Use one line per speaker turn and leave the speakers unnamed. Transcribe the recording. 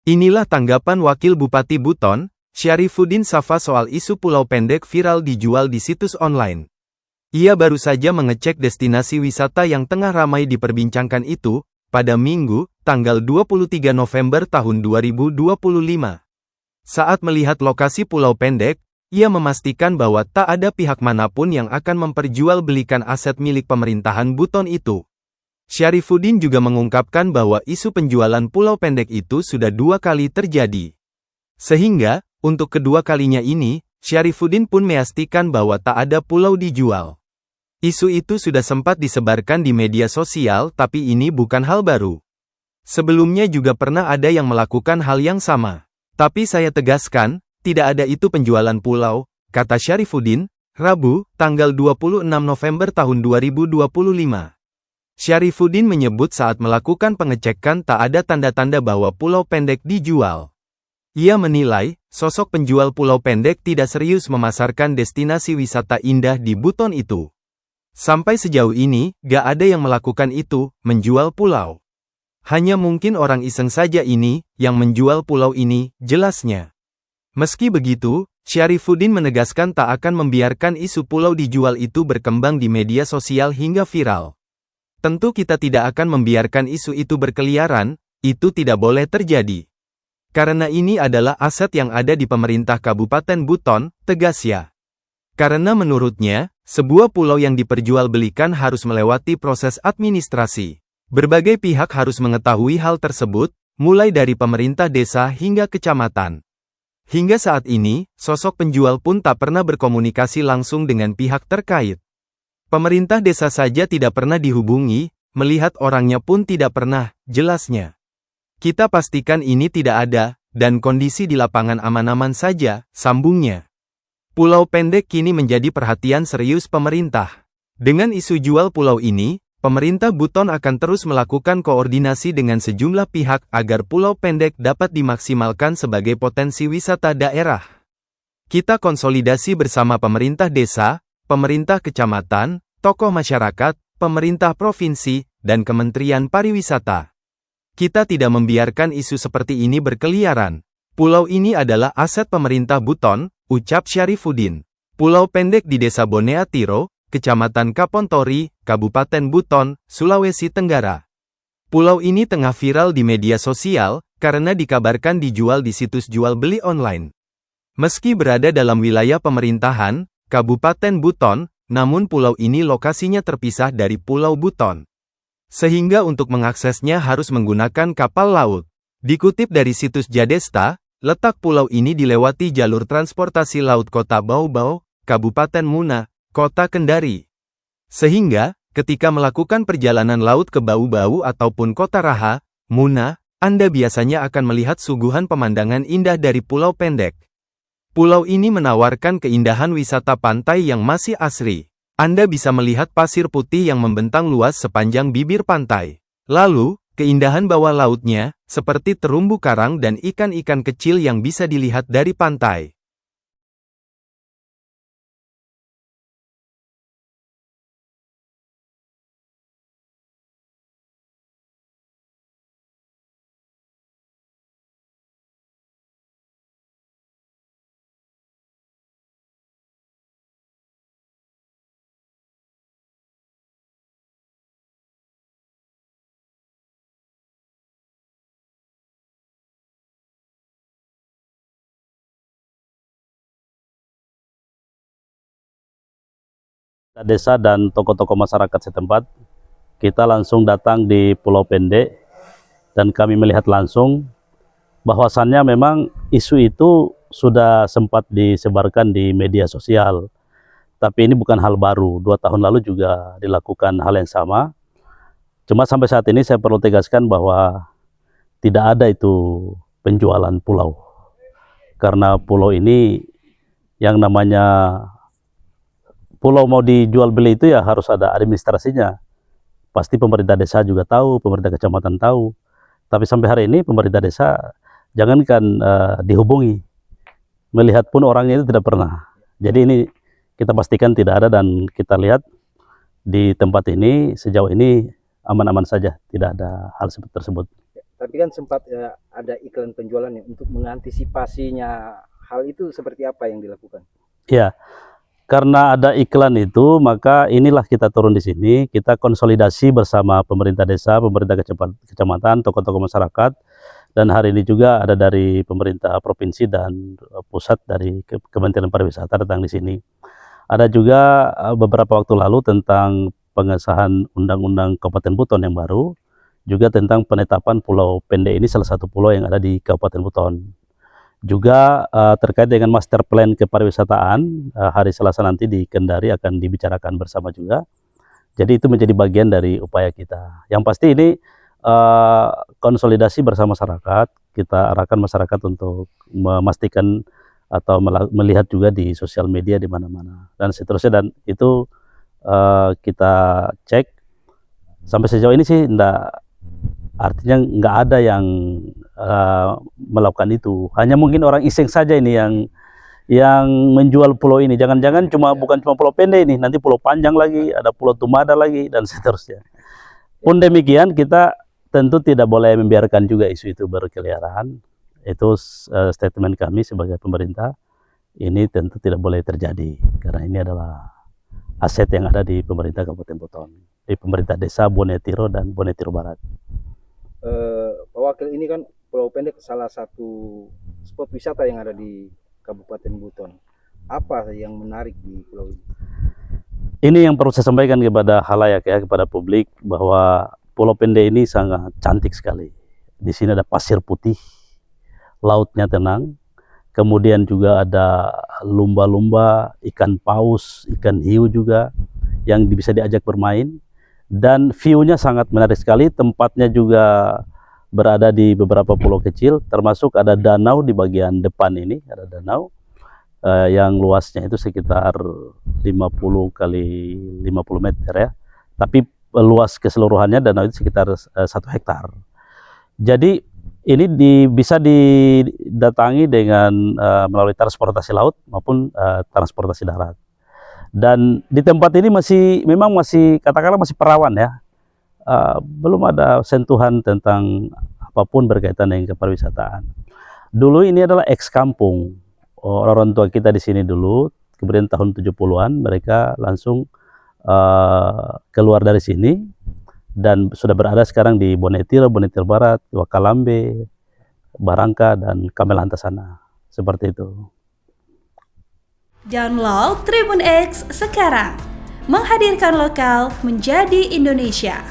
Inilah tanggapan Wakil Bupati Buton, Syarifuddin Safa soal isu pulau pendek viral dijual di situs online. Ia baru saja mengecek destinasi wisata yang tengah ramai diperbincangkan itu, pada Minggu, tanggal 23 November tahun 2025. Saat melihat lokasi pulau pendek, ia memastikan bahwa tak ada pihak manapun yang akan memperjualbelikan aset milik pemerintahan Buton itu. Syarifuddin juga mengungkapkan bahwa isu penjualan pulau pendek itu sudah 2 kali terjadi. Sehingga, untuk kedua kalinya ini, Syarifuddin pun memastikan bahwa tak ada pulau dijual. Isu itu sudah sempat disebarkan di media sosial, tapi ini bukan hal baru. Sebelumnya juga pernah ada yang melakukan hal yang sama. Tapi saya tegaskan, tidak ada itu penjualan pulau, kata Syarifuddin, Rabu, tanggal 26 November tahun 2025. Syarifuddin menyebut saat melakukan pengecekan tak ada tanda-tanda bahwa pulau pendek dijual. Ia menilai, sosok penjual pulau pendek tidak serius memasarkan destinasi wisata indah di Buton itu. Sampai sejauh ini, gak ada yang melakukan itu, menjual pulau. Hanya mungkin orang iseng saja ini, yang menjual pulau ini, jelasnya. Meski begitu, Syarifuddin menegaskan tak akan membiarkan isu pulau dijual itu berkembang di media sosial hingga viral. Tentu kita tidak akan membiarkan isu itu berkeliaran, itu tidak boleh terjadi. Karena ini adalah aset yang ada di pemerintah Kabupaten Buton, tegasnya. Karena menurutnya, sebuah pulau yang diperjualbelikan harus melewati proses administrasi. Berbagai pihak harus mengetahui hal tersebut, mulai dari pemerintah desa hingga kecamatan. Hingga saat ini, sosok penjual pun tak pernah berkomunikasi langsung dengan pihak terkait. Pemerintah desa saja tidak pernah dihubungi, melihat orangnya pun tidak pernah, jelasnya. Kita pastikan ini tidak ada, dan kondisi di lapangan aman-aman saja, sambungnya. Pulau pendek kini menjadi perhatian serius pemerintah. Dengan isu jual pulau ini, pemerintah Buton akan terus melakukan koordinasi dengan sejumlah pihak agar pulau pendek dapat dimaksimalkan sebagai potensi wisata daerah. Kita konsolidasi bersama pemerintah desa, pemerintah kecamatan, tokoh masyarakat, pemerintah provinsi, dan Kementerian Pariwisata. Kita tidak membiarkan isu seperti ini berkeliaran. Pulau ini adalah aset pemerintah Buton, ucap Syarifuddin. Pulau pendek di Desa Boneatiro, Kecamatan Kapontori, Kabupaten Buton, Sulawesi Tenggara. Pulau ini tengah viral di media sosial, karena dikabarkan dijual di situs jual beli online. Meski berada dalam wilayah pemerintahan, Kabupaten Buton, namun pulau ini lokasinya terpisah dari Pulau Buton. Sehingga untuk mengaksesnya harus menggunakan kapal laut. Dikutip dari situs Jadesta, letak pulau ini dilewati jalur transportasi laut Kota Bau-Bau, Kabupaten Muna, Kota Kendari. Sehingga, ketika melakukan perjalanan laut ke Bau-Bau ataupun Kota Raha, Muna, Anda biasanya akan melihat suguhan pemandangan indah dari pulau pendek. Pulau ini menawarkan keindahan wisata pantai yang masih asri. Anda bisa melihat pasir putih yang membentang luas sepanjang bibir pantai. Lalu, keindahan bawah lautnya, seperti terumbu karang dan ikan-ikan kecil yang bisa dilihat dari pantai.
Desa dan tokoh-tokoh masyarakat setempat, kita langsung datang di Pulau Pendek dan kami melihat langsung bahwasannya memang isu itu sudah sempat disebarkan di media sosial. Tapi ini bukan hal baru, 2 tahun lalu juga dilakukan hal yang sama. Cuma sampai saat ini saya perlu tegaskan bahwa tidak ada itu penjualan pulau. Karena pulau ini yang namanya pulau mau dijual beli itu ya harus ada administrasinya. Pasti pemerintah desa juga tahu, pemerintah kecamatan tahu. Tapi sampai hari ini pemerintah desa jangankan dihubungi, melihat pun orangnya itu tidak pernah. Jadi ini kita pastikan tidak ada dan kita lihat di tempat ini sejauh ini aman-aman saja, tidak ada hal seperti tersebut.
Tapi kan sempat ada iklan penjualannya untuk mengantisipasinya. Hal itu seperti apa yang dilakukan?
Ya, karena ada iklan itu, maka inilah kita turun di sini, kita konsolidasi bersama pemerintah desa, pemerintah kecamatan, tokoh-tokoh masyarakat, dan hari ini juga ada dari pemerintah provinsi dan pusat dari Kementerian Pariwisata datang di sini. Ada juga beberapa waktu lalu tentang pengesahan Undang-Undang Kabupaten Buton yang baru, juga tentang penetapan Pulau Pendek ini salah satu pulau yang ada di Kabupaten Buton. Juga terkait dengan master plan kepariwisataan, hari Selasa nanti di Kendari akan dibicarakan bersama juga. Jadi itu menjadi bagian dari upaya kita. Yang pasti ini konsolidasi bersama masyarakat, kita arahkan masyarakat untuk memastikan atau melihat juga di sosial media di mana-mana dan seterusnya, dan itu kita cek sampai sejauh ini sih artinya nggak ada yang melakukan itu. Hanya mungkin orang iseng saja ini yang menjual pulau ini. Jangan-jangan bukan cuma pulau pendek ini, nanti pulau panjang lagi, ada pulau Tumada lagi dan seterusnya. Pun demikian kita tentu tidak boleh membiarkan juga isu itu berkeliaran. Itu statement kami sebagai pemerintah. Ini tentu tidak boleh terjadi karena ini adalah aset yang ada di pemerintah Kabupaten Buton, di pemerintah desa Bonetiro dan Bonetiro Barat.
Pak Wakil, ini kan Pulau Pendek salah satu spot wisata yang ada di Kabupaten Buton. Apa yang menarik di pulau ini?
Ini yang perlu saya sampaikan kepada halayak ya, kepada publik, bahwa Pulau Pendek ini sangat cantik sekali. Di sini ada pasir putih, lautnya tenang, kemudian juga ada lumba-lumba, ikan paus, ikan hiu juga yang bisa diajak bermain. Dan view-nya sangat menarik sekali, tempatnya juga berada di beberapa pulau kecil, termasuk ada danau di bagian depan ini, ada danau yang luasnya itu sekitar 50 kali 50 meter ya, tapi luas keseluruhannya danau itu sekitar 1 hektar. Jadi ini bisa didatangi dengan melalui transportasi laut maupun transportasi darat. Dan di tempat ini memang masih katakanlah masih perawan ya, belum ada sentuhan tentang apapun berkaitan dengan kepariwisataan. Dulu ini adalah ex kampung, orang tua kita di sini dulu, kemudian tahun 70-an mereka langsung keluar dari sini dan sudah berada sekarang di Bonetiro, Bonetiro Barat, Wakalambe, Barangka dan Kamelanta sana, seperti itu.
Download Tribun X sekarang, menghadirkan lokal menjadi Indonesia.